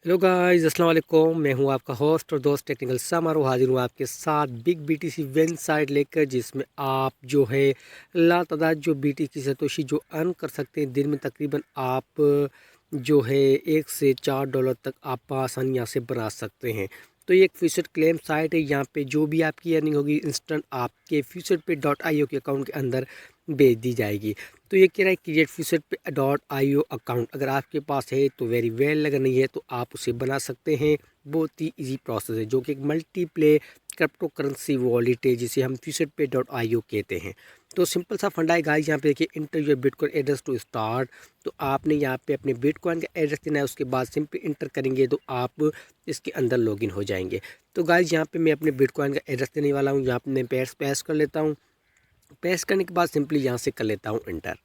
Hello guys, अस्सलाम वालेकुम। मैं हूं आपका होस्ट और दोस्त टेक्निकल समारो। हाजिर हूं आपके साथ बिग बीटीसी वेन साइट लेकर, जिसमें आप जो है लातादाद जो बीटी की सतोशी जो अर्न कर सकते हैं। दिन में तकरीबन आप जो है $1 से $4 तक आप आसानी यहाँ से बना सकते हैं। तो ये एक फ्यूचर क्लेम साइट है। यहाँ पे जो भी आपकी अर्निंग होगी इंस्टेंट आपके faucetpay.io के अकाउंट के अंदर भेज दी जाएगी। तो ये कह रहा है क्रिएट faucetpay.io अकाउंट, अगर आपके पास है तो वेरी वेल, अगर नहीं है तो आप उसे बना सकते हैं। बहुत ही इजी प्रोसेस है, जो कि एक मल्टीप्ले क्रिप्टो करेंसी वॉलेट है, जिसे हम faucetpay.io कहते हैं। तो सिंपल सा फंडा है गाइस। यहाँ पे देखिए, enter your bitcoin address to start. तो आपने यहाँ पे अपने बिटकॉइन का एड्रेस देना है, उसके बाद सिंपली इंटर करेंगे तो आप इसके अंदर लॉगिन हो जाएंगे। तो गाइस, यहाँ पे मैं अपने बिटकॉइन का एड्रेस देने वाला हूँ। यहाँ पे मैं पैस कर लेता हूँ। पेस्ट करने के बाद सिंपली यहाँ से कर लेता हूँ इंटर।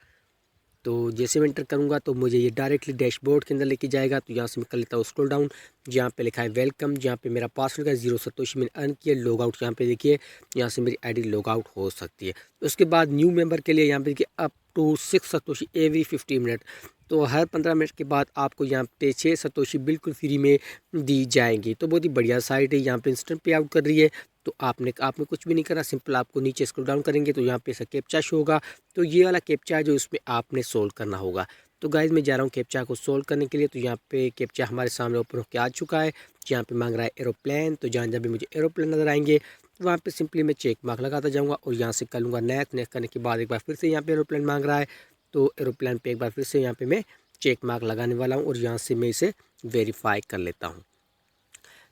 तो जैसे मैं इंटर करूँगा तो मुझे ये डायरेक्टली डैशबोर्ड के अंदर लेके जाएगा। तो यहाँ से मैं कर लेता हूँ स्क्रॉल डाउन, जहाँ पे लिखा है वेलकम, जहाँ पे मेरा पासवर्ड का 0 सतोशी मैंने अर्न किया। लॉग आउट यहाँ पे देखिए, यहाँ से मेरी आईडी लॉग आउट हो सकती है। उसके बाद न्यू मेंबर के लिए यहाँ पे देखिए up to 6 satoshi every 50 minute. तो हर 15 मिनट के बाद आपको यहाँ पे 6 सतोशी बिल्कुल फ्री में दी जाएंगी। तो बहुत ही बढ़िया साइट है। यहाँ पे इंस्टेंट पे आउट कर रही है। तो आपने कुछ भी नहीं करना, सिंपल आपको नीचे स्क्रॉल डाउन करेंगे तो यहाँ पे ऐसा कैप्चा शो होगा। तो ये वाला कैप्चा जो इसमें आपने सोल्व करना होगा। तो गाइज मैं जा रहा हूँ कैप्चा को सोल्व करने के लिए। तो यहाँ पे कैप्चा हमारे सामने ओपन होकर आ चुका है। यहाँ पे मांग रहा है एरोप्लेन। तो जहाँ जब भी मुझे एरोप्लेन नजर आएंगे तो वहाँ पे सिंपली मैं चेक मार्क लगाता जाऊँगा और यहाँ से कर लूँगा नेक्स्ट करने के बाद एक बार फिर से यहाँ पे एरोप्लेन मांग रहा है। तो एरोप्लेन पे एक बार फिर से यहाँ पे मैं चेक मार्क लगाने वाला हूँ और यहाँ से मैं इसे वेरीफाई कर लेता हूँ।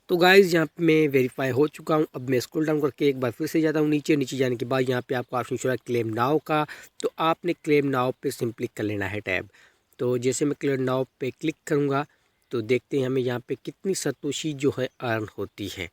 तो गाइज़ यहाँ पे मैं वेरीफाई हो चुका हूँ। अब मैं स्क्रॉल डाउन करके एक बार फिर से जाता हूँ नीचे। नीचे जाने के बाद यहाँ पे आपको ऑप्शन शो है क्लेम नाउ का। तो आपने क्लेम नाउ पे सिंपली कर लेना है टैब। तो जैसे मैं क्लेम नाउ पे क्लिक करूँगा तो देखते हैं हमें यहाँ पे कितनी सतोशी जो है अर्न होती है।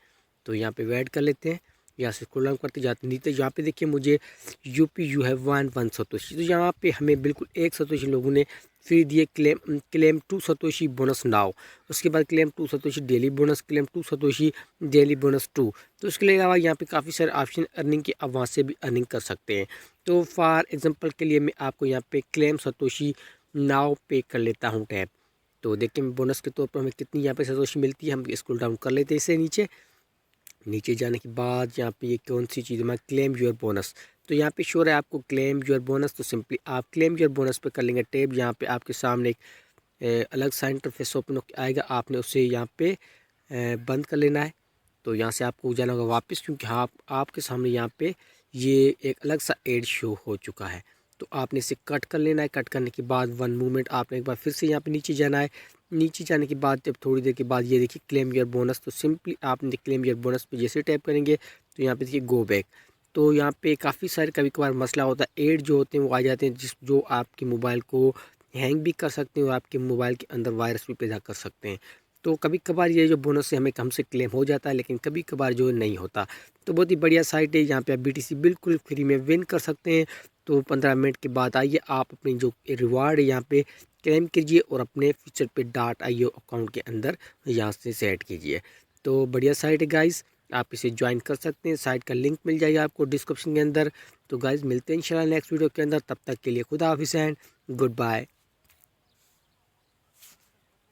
तो यहाँ पे वेट कर लेते हैं। यहाँ से स्क्रॉल डाउन करते जाते नीचे, यहाँ पे देखिए मुझे यू हैव 1 सतोशी। तो यहाँ पे हमें बिल्कुल 1 सतोशी लोगों ने फ्री दिए। Claim 2 Satoshi bonus now. उसके बाद claim 2 Satoshi daily bonus, claim 2 Satoshi daily bonus 2। तो इसके अलावा यहाँ पे काफ़ी सारे ऑप्शन अर्निंग के, आप वहाँ से भी अर्निंग कर सकते हैं। तो फॉर एग्जांपल के लिए मैं आपको यहाँ पे क्लेम सतोशी नाउ पे कर लेता हूँ टैब। तो देखिए बोनस के तौर पर हमें कितनी यहाँ पे सतोशी मिलती है। हम स्क्रॉल डाउन कर लेते हैं इसे नीचे। नीचे जाने के बाद यहाँ पे ये कौन सी चीज़ है, क्लेम योर बोनस। तो यहाँ पे श्योर है आपको क्लेम योर बोनस। तो सिंपली आप क्लेम योर बोनस पे कर लेंगे टैब। यहाँ पे आपके सामने एक अलग सा इंटरफेस ओपन आएगा। आपने उसे यहाँ पे बंद कर लेना है। तो यहाँ से आपको जाना होगा वापस, क्योंकि हाँ आपके सामने यहाँ पे ये एक अलग सा एड शो हो चुका है। तो आपने इसे कट कर लेना है। कट करने के बाद 1 मूवमेंट आपने एक बार फिर से यहाँ पे नीचे जाना है। नीचे जाने के बाद जब थोड़ी देर के बाद ये देखिए क्लेम योर बोनस। तो सिंपली आपने क्लेम योर बोनस पे जैसे टैप करेंगे तो यहाँ पे देखिए गो बैक। तो यहाँ पे काफ़ी सारे कभी कभार मसला होता है, एड जो होते हैं वो आ जाते हैं, जो आपके मोबाइल को हैंग भी कर सकते हैं और आपके मोबाइल के अंदर वायरस भी पैदा कर सकते हैं। तो कभी कभार ये जो बोनस है हमें हमसे क्लेम हो जाता है, लेकिन कभी कभार जो नहीं होता। तो बहुत ही बढ़िया साइट है। यहाँ पे आप बीटीसी बिल्कुल फ्री में विन कर सकते हैं। तो 15 मिनट के बाद आइए, आप अपनी जो रिवार्ड है यहाँ पे क्लेम कीजिए और अपने faucetpay.io अकाउंट के अंदर यहाँ से सेट कीजिए। तो बढ़िया साइट है गाइज़, आप इसे ज्वाइन कर सकते हैं। साइट का लिंक मिल जाएगा आपको डिस्क्रिप्शन के अंदर। तो गाइज़ मिलते हैं इंशाल्लाह नेक्स्ट वीडियो के अंदर। तब तक के लिए खुदा हाफिज़ एंड गुड बाय।